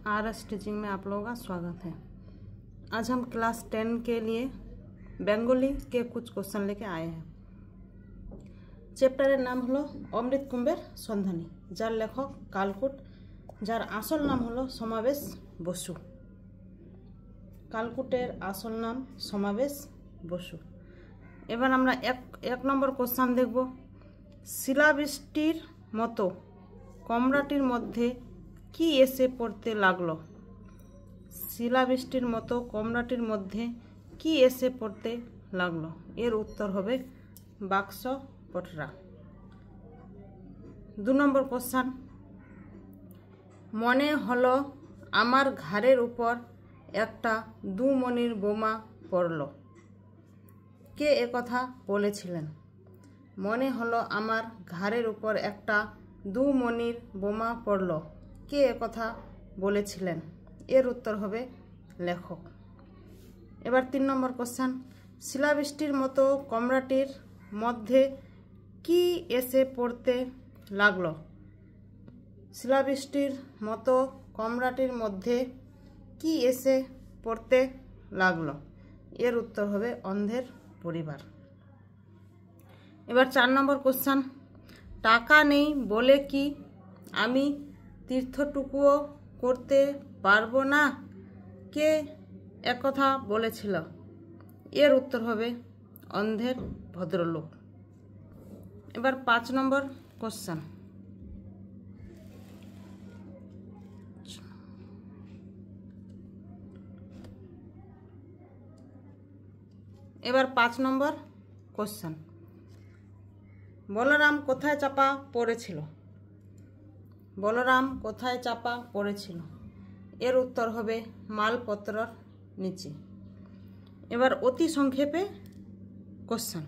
RS teaching में आप लोगों का स्वागत है। आज हम क्लास 10 के लिए बेंगली के कुछ क्वेश्चन लेके आए हैं। चैप्टारेर नाम हलो अमृत कुम्भेर सन्धानी, जार लेखक कालकुट, जार आसल नाम हलो समावेश बसु। कालकुटेर आसल नाम समावेश बसु। एबार आमरा एक नम्बर क्वेश्चन देखब। शिलाबृष्टिर मतो कमराटिर मध्य कि एसे पड़ते लागलो। शिलाबृष्टिर मतो कमराटिर मध्य कि एसे पड़ते लागलो। एर उत्तर होबे बाक्स पटरा। 2 नम्बर क्वेश्चन। मने हलो आमार घाड़ेर ऊपर एकटा 2 मनिर बोमा पड़लो। के ए कथा बोलेछिलेन? मने हलो आमार घाड़ेर ऊपर एकटा 2 मनिर बोमा पड़लो। के ए कथा बोलेछिलेन? एर उत्तर होबे लेखक। एबार 3 नम्बर क्वेश्चन। शिलाबृष्टिर मतो कमराटिर मध्य कि एसे पड़ते लागलो। शिलाबृष्टिर मतो कमराटिर मध्य कि एसे पड़ते लागलो। एर उत्तर होबे अंधेर परिवार। एबार 4 नम्बर क्वेश्चन। टाका नेই बोले कि आमी तीर्थटुकुओ करते पारबो ना। के एक कथा बोलेछिलो? एर उत्तर होबे अंधेर भद्रलोक। एबार 5 नम्बर क्वेश्चन। एबार 5 नम्बर क्वेश्चन। बलराम कोथाय चापा पड़ेछिलो। बलराम कोथाय चापा पड़ेछिलो। एर उत्तर होबे मालपत्रर नीचे। एबार अति संक्षेपे क्वेश्चन।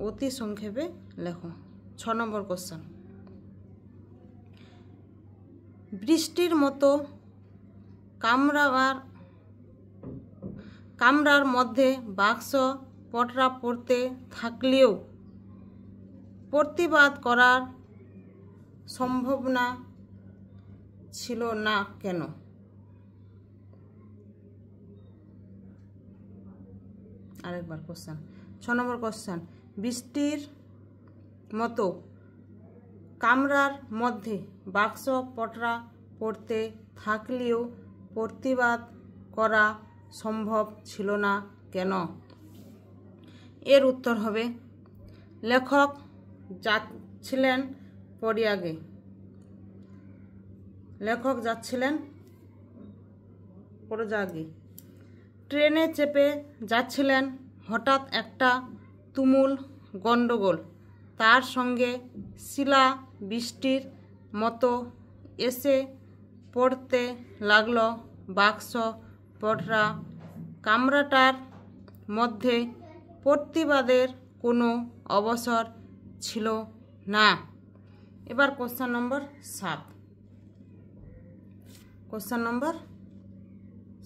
अति संक्षेपे लेखो। 6 नम्बर क्वेश्चन। बृष्टिर मतो कामरार मध्य बाक्स पटरा पड़ते थाकलेও प्रतिबाद करार सम्भावना छिलो ना केन? आरेकबार क्वेश्चन। 6 number question. बृष्टिर मतो कामरार मध्य बाक्स पटरा पड़ते थाकलेও प्रतिबाद करा सम्भव छिलो ना केन? एर उत्तर होबे लेखक যাচ্ছিলেন পরিয়াগে। লেখক যাচ্ছিলেন পরজাগে। ট্রেনে চেপে যাচ্ছিলেন, হঠাৎ একটা তুমুল গন্ডগোল। তার সঙ্গে শিলা বৃষ্টির মতো এসে পড়তে লাগলো বাক্স পটরা। কামরাটার মধ্যে প্রতিবাদের কোনো অবসর ছিল না। এবার কোশ্চেন নম্বর 7। Question number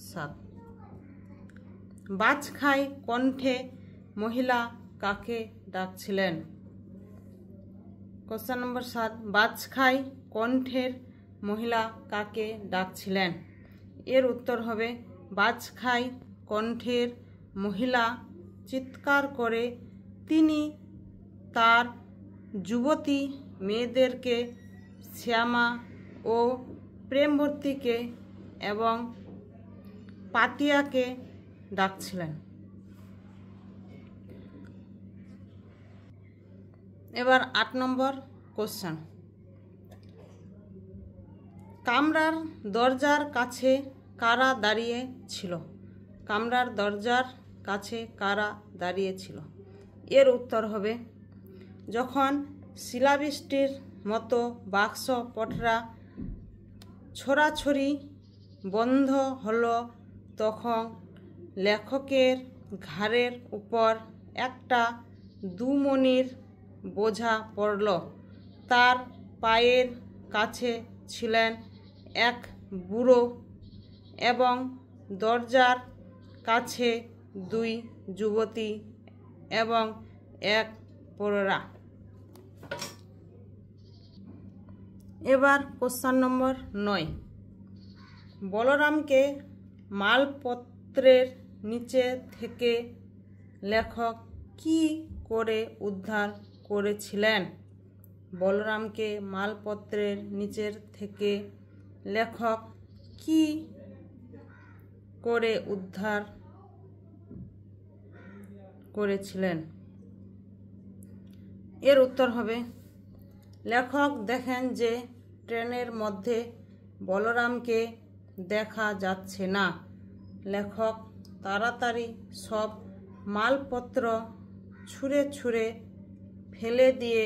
7। বাজখাই কণ্ঠে মহিলা কাকে ডাকছিলেন? Question number 7। বাজখাই কণ্ঠের মহিলা কাকে ডাকছিলেন? এর উত্তর হবে বাজখাই কণ্ঠের মহিলা চিৎকার করে তিনি তার যুবতী মেয়েদেরকে শ্যামা ও প্রেমবর্তীকে এবং পাতিয়াকে ডাকছিলেন। এবার 8 নম্বর কোশ্চেন। কামরার দরজার কাছে কারা দাঁড়িয়ে ছিল? কামরার দরজার কাছে কারা দাঁড়িয়ে ছিল? এর উত্তর হবে যখন শিলাবৃষ্টির মতো বাক্স পটরা ছোড়াছড়ি বন্ধ হলো তখন লেখকের ঘাড়ের উপর একটা 2 মনির বোঝা পড়ল। তার পায়ের কাছে ছিলেন এক বুড়ো এবং দরজার কাছে 2 যুবতী এবং এক পড়রা। এবার কোশ্চেন নম্বর 9। বলরামকে মালপত্রের নিচে থেকে লেখক কী করে উদ্ধার করেছিলেন? বলরামকে মালপত্রের নিচের থেকে লেখক কী করে উদ্ধার করেছিলেন? এর উত্তর হবে, লেখক দেখেন যে ট্রেনের মধ্যে বলরামকে দেখা যাচ্ছে না। লেখক তাড়াতাড়ি সব মালপত্র ছুঁড়ে ছুঁড়ে ফেলে দিয়ে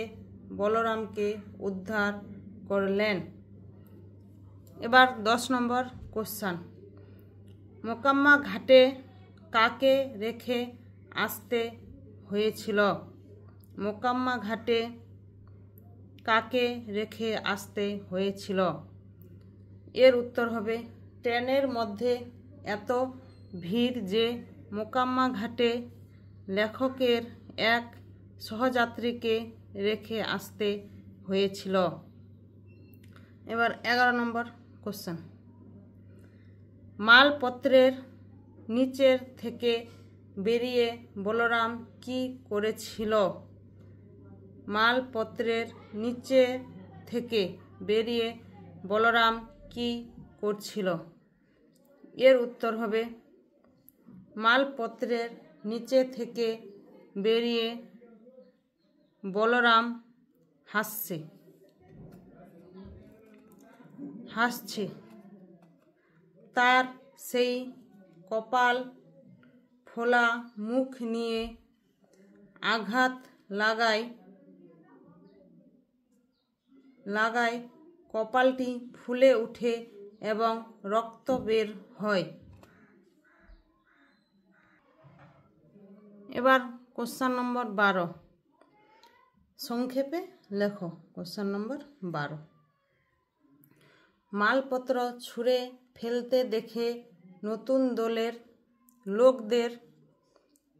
বলরামকে উদ্ধার করলেন। এবার 10 নম্বর কোশ্চেন। মোকাম্মা ঘাটে কাকে রেখে আসতে হয়েছিল? মোকাম্মা ঘাটে কাকে রেখে আসতে হয়েছিল? এর উত্তর হবে, ট্রেনের মধ্যে এত ভিড় যে মোকাম্মা ঘাটে লেখকের এক সহযাত্রীকে রেখে আসতে হয়েছিল। এবার 11 নম্বর কোশ্চেন। মালপত্রের নিচের থেকে বেরিয়ে বলরাম কি করেছিল? মালপত্রের নিচে থেকে বেরিয়ে বলরাম কি করছিল? এর উত্তর হবে, মালপত্রের নিচে থেকে বেরিয়ে বলরাম হাসছে। তার সেই কপাল ফোলা মুখ নিয়ে আঘাত লাগায় কপালটি ফুলে ওঠে এবং রক্ত বের হয়। এবার কোশ্চেন নম্বর 12, সংক্ষেপে লেখো। কোশ্চেন নম্বর 12, মালপত্র ছুঁড়ে ফেলতে দেখে নতুন দলের লোকদের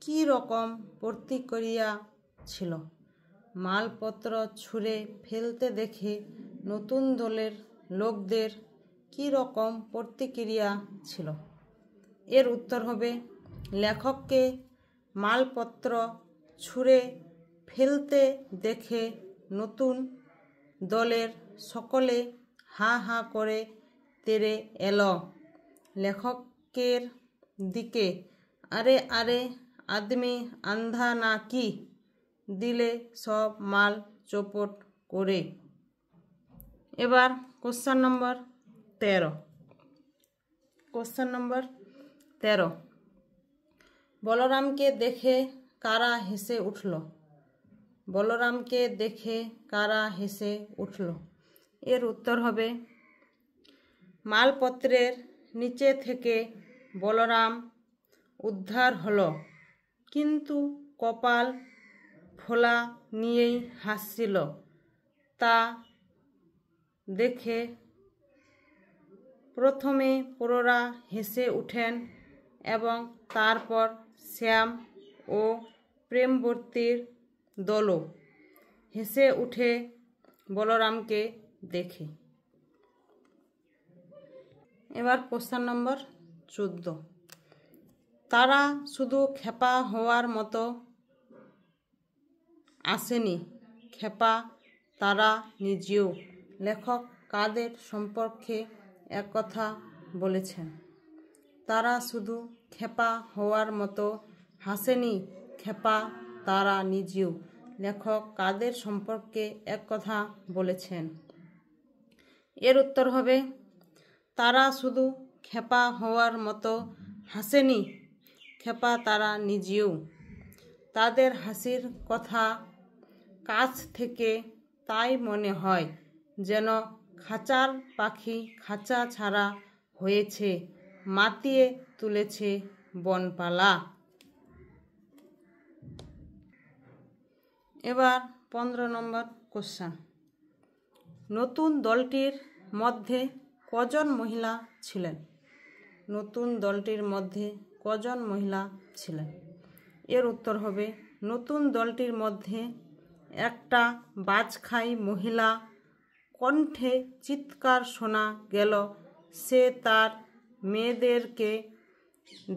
কী রকম প্রতিক্রিয়া ছিল? মালপত্র ছুঁড়ে ফেলতে দেখে নতুন দলের লোকদের কী রকম প্রতিক্রিয়া ছিল? এর উত্তর হবে, লেখককে মালপত্র ছুঁড়ে ফেলতে দেখে নতুন দলের সকলে হা হা করে তেড়ে এলো লেখকের দিকে। আরে আরে আদমি আন্ধা না কি? দিলে সব মাল চৌপট করে। এবার কোশ্চেন নম্বর 13। কোশ্চেন নম্বর 13, বলরামকে দেখে কারা হেসে উঠল? বলরামকে দেখে কারা হেসে উঠল? এর উত্তর হবে, মালপত্রের নিচে থেকে বলরাম উদ্ধার হলো, কিন্তু কপাল ফোলা নিয়েই হাসছিল। তা দেখে প্রথমে পোড়া হেসে উঠেন এবং তারপর শ্যাম ও প্রেমবর্তীর দলও হেসে উঠে বলরামকে দেখে। এবার কোশ্চেন নম্বর 14, তারা শুধু খেপা হওয়ার মতো আসেনি, খেপা তারা নিজেও। লেখক কাদের সম্পর্কে একথা বলেছেন? তারা শুধু খেপা হওয়ার মতো হাসেনি, খেপা তারা নিজেও। লেখক কাদের সম্পর্কে একথা বলেছেন? এর উত্তর হবে, তারা শুধু খেপা হওয়ার মতো হাসেনি, খেপা তারা নিজেও। তাদের হাসির কথা কাছ থেকে তাই মনে হয় যেন খাঁচার পাখি খাঁচা ছাড়া হয়েছে, মাতিয়ে তুলেছে বনপালা। এবার 15 নম্বর কোশ্চেন। নতুন দলটির মধ্যে কজন মহিলা ছিলেন? নতুন দলটির মধ্যে কজন মহিলা ছিলেন? এর উত্তর হবে, নতুন দলটির মধ্যে একটা বাজখাই মহিলা কণ্ঠে চিৎকার শোনা গেল। সে তার মেয়েদেরকে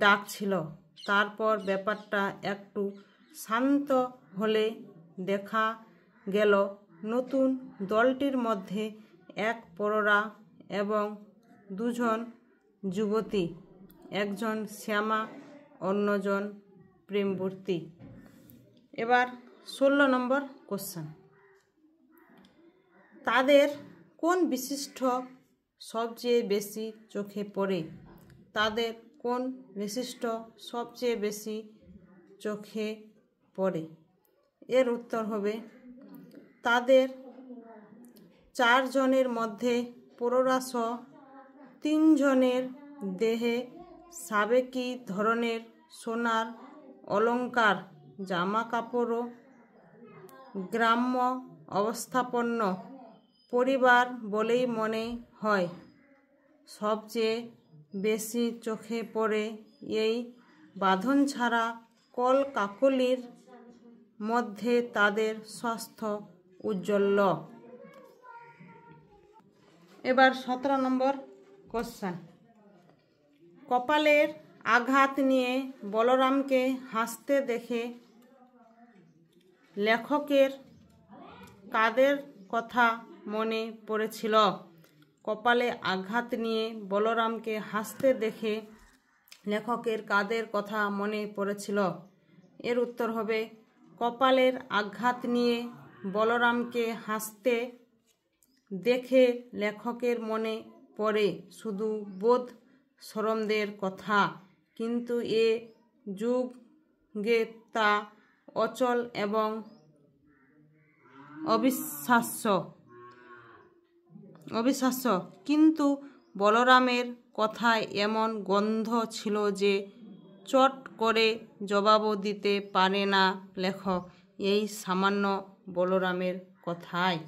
ডাকছিল। তারপর ব্যাপারটা একটু শান্ত হলে দেখা গেল নতুন দলটির মধ্যে এক পরোরা এবং দুজন যুবতী, একজন শ্যামা, অন্যজন প্রেমবর্তী। এবার 16 নম্বর কোশ্চেন। তাদের কোন বৈশিষ্ট্য সবচেয়ে বেশি চোখে পড়ে? তাদের কোন বৈশিষ্ট্য সবচেয়ে বেশি চোখে পড়ে? এর উত্তর হবে তাদের 4 জনের মধ্যে পরোরাসহ 3 জনের দেহে সাবেকি ধরনের সোনার অলংকার, জামা কাপড় ও গ্রাম্য অবস্থাপন্ন পরিবার বলেই মনে হয়। সবচেয়ে বেশি চোখে পড়ে এই বাঁধন ছাড়া কলকাকলির মধ্যে তাদের স্বাস্থ্য উজ্জ্বল। এবার 17 নম্বর কোশ্চেন। কপালের আঘাত নিয়ে বলরামকে হাসতে দেখে লেখকের কাদের কথা মনে পড়েছিল? কপালে আঘাত নিয়ে বলরামকে হাসতে দেখে লেখকের কাদের কথা মনে পড়েছিল? এর উত্তর হবে কপালের আঘাত নিয়ে বলরামকে হাসতে দেখে লেখকের মনে পড়ে শুধু বোধ শরমদের কথা, কিন্তু এ যুগে তা অচল এবং অবিশ্বাস্য। কিন্তু বলরামের কথায় এমন গন্ধ ছিল যে চট করে জবাবও দিতে পারে না লেখক এই সামান্য বলরামের কথায়।